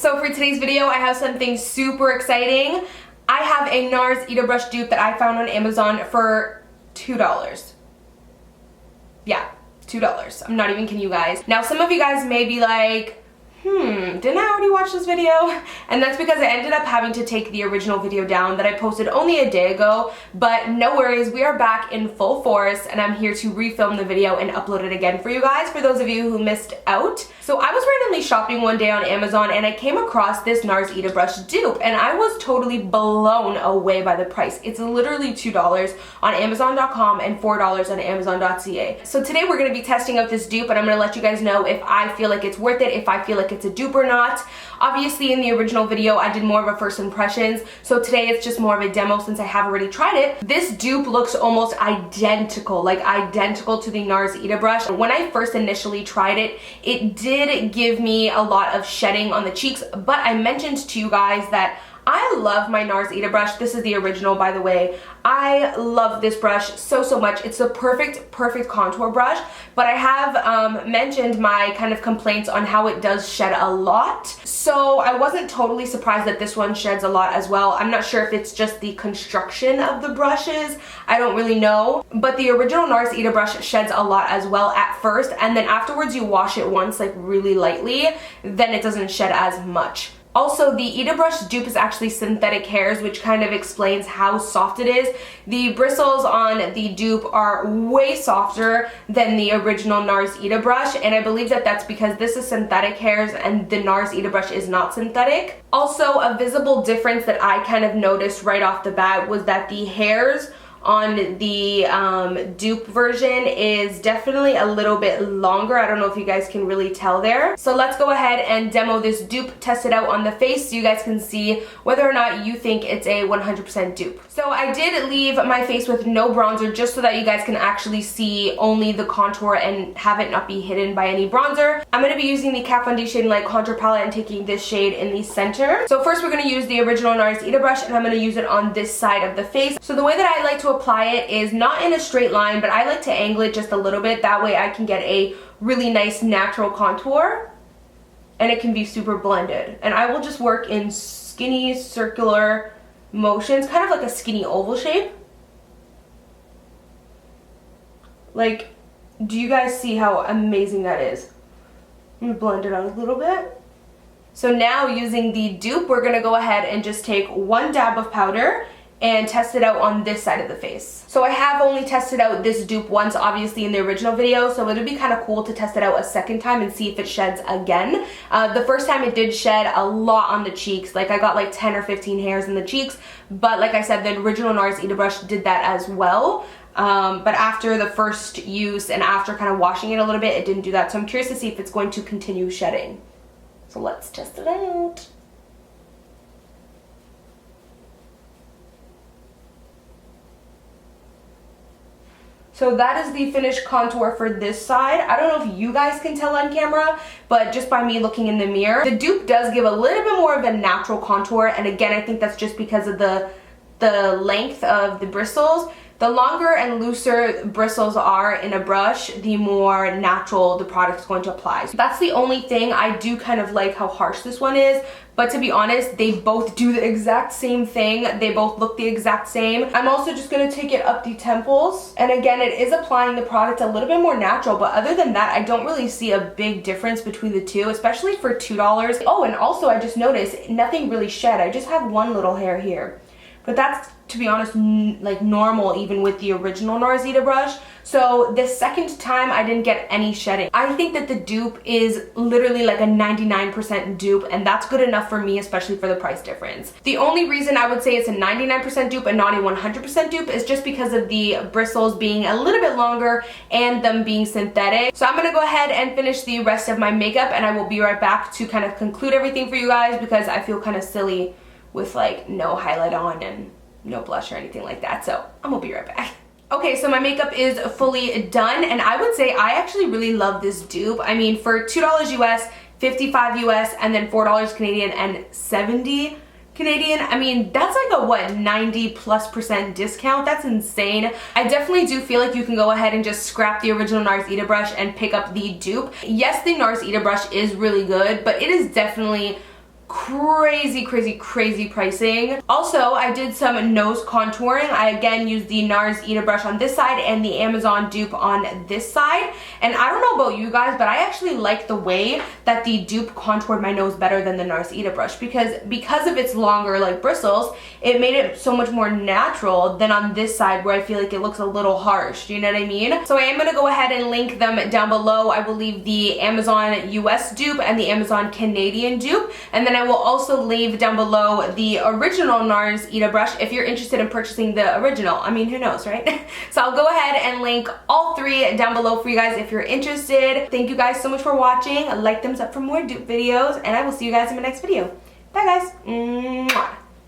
So for today's video, I have something super exciting. I have a NARS Ita brush dupe that I found on Amazon for $2. Yeah, $2. I'm not even kidding you guys. Now some of you guys may be like, didn't I already watch this video? And that's because I ended up having to take the original video down that I posted only a day ago, but no worries, we are back in full force and I'm here to refilm the video and upload it again for you guys, for those of you who missed out. So I was randomly shopping one day on Amazon and I came across this NARS Ita brush dupe and I was totally blown away by the price. It's literally $2 on Amazon.com and $4 on Amazon.ca. So today we're going to be testing out this dupe and I'm going to let you guys know if I feel like it's worth it, if I feel like it's a dupe or not. Obviously in the original video I did more of a first impressions, so today it's just more of a demo since I have already tried it. This dupe looks almost identical, like identical to the NARS Ita brush. When I first initially tried it, it did give me a lot of shedding on the cheeks, but I mentioned to you guys that I love my NARS Ita brush. This is the original, by the way. I love this brush so much. It's the perfect contour brush, but I have mentioned my kind of complaints on how it does shed a lot. So I wasn't totally surprised that this one sheds a lot as well. I'm not sure if it's just the construction of the brushes. I don't really know, but the original NARS Ita brush sheds a lot as well at first, and then afterwards you wash it once, like really lightly, then it doesn't shed as much. Also, the Ita brush dupe is actually synthetic hairs, which kind of explains how soft it is. The bristles on the dupe are way softer than the original NARS Ita brush, and I believe that that's because this is synthetic hairs and the NARS Ita brush is not synthetic. Also, a visible difference that I kind of noticed right off the bat was that the hairs on the dupe version is definitely a little bit longer. I don't know if you guys can really tell there. So let's go ahead and demo this dupe, test it out on the face so you guys can see whether or not you think it's a 100% dupe. So I did leave my face with no bronzer just so that you guys can actually see only the contour and have it not be hidden by any bronzer. I'm going to be using the Kat Von D Shade Light Contour Palette and taking this shade in the center. So first we're going to use the original NARS Ita brush and I'm going to use it on this side of the face. So the way that I like to apply it is not in a straight line, but I like to angle it just a little bit. That way I can get a really nice natural contour and it can be super blended. And I will just work in skinny circular motions, kind of like a skinny oval shape. Like, do you guys see how amazing that is? I'm gonna blend it out a little bit. So now using the dupe, we're gonna go ahead and just take one dab of powder and test it out on this side of the face. So I have only tested out this dupe once, obviously in the original video, so it would be kind of cool to test it out a second time and see if it sheds again. The first time it did shed a lot on the cheeks, like I got like 10 or 15 hairs in the cheeks, but like I said, the original NARS Ita brush did that as well. But after the first use and after kind of washing it a little bit, it didn't do that. So I'm curious to see if it's going to continue shedding. So let's test it out. So that is the finished contour for this side. I don't know if you guys can tell on camera, but just by me looking in the mirror, the dupe does give a little bit more of a natural contour, and again, I think that's just because of the length of the bristles. The longer and looser bristles are in a brush, the more natural the product is going to apply. So that's the only thing. I do kind of like how harsh this one is, but to be honest, they both do the exact same thing. They both look the exact same. I'm also just gonna take it up the temples. And again, it is applying the product a little bit more natural, but other than that, I don't really see a big difference between the two, especially for $2. Oh, and also I just noticed nothing really shed. I just have one little hair here. But that's, to be honest, like normal even with the original NARS Ita brush. So the second time I didn't get any shedding. I think that the dupe is literally like a 99% dupe, and that's good enough for me, especially for the price difference. The only reason I would say it's a 99% dupe and not a 100% dupe is just because of the bristles being a little bit longer and them being synthetic. So I'm gonna go ahead and finish the rest of my makeup and I will be right back to kind of conclude everything for you guys, because I feel kind of silly with like no highlight on and no blush or anything like that. So I'm gonna be right back. Okay, so my makeup is fully done, and I would say I actually really love this dupe. I mean, for $2 US, $55 US, and then $4 Canadian and 70 Canadian, I mean, that's like a what, 90+% discount? That's insane. I definitely do feel like you can go ahead and just scrap the original NARS Ita brush and pick up the dupe. Yes, the NARS Ita brush is really good, but it is definitely crazy, crazy, crazy pricing. Also, I did some nose contouring. I again used the NARS Ita brush on this side and the Amazon dupe on this side. And I don't know about you guys, but I actually like the way that the dupe contoured my nose better than the NARS Ita brush because of its longer like bristles, it made it so much more natural than on this side where I feel like it looks a little harsh. Do you know what I mean? So I am gonna go ahead and link them down below. I will leave the Amazon US dupe and the Amazon Canadian dupe, and then I will also leave down below the original NARS Ita brush if you're interested in purchasing the original. I mean, who knows, right? So I'll go ahead and link all three down below for you guys if you're interested. Thank you guys so much for watching. Like, thumbs up for more dupe videos, and I will see you guys in my next video. Bye guys. Mwah.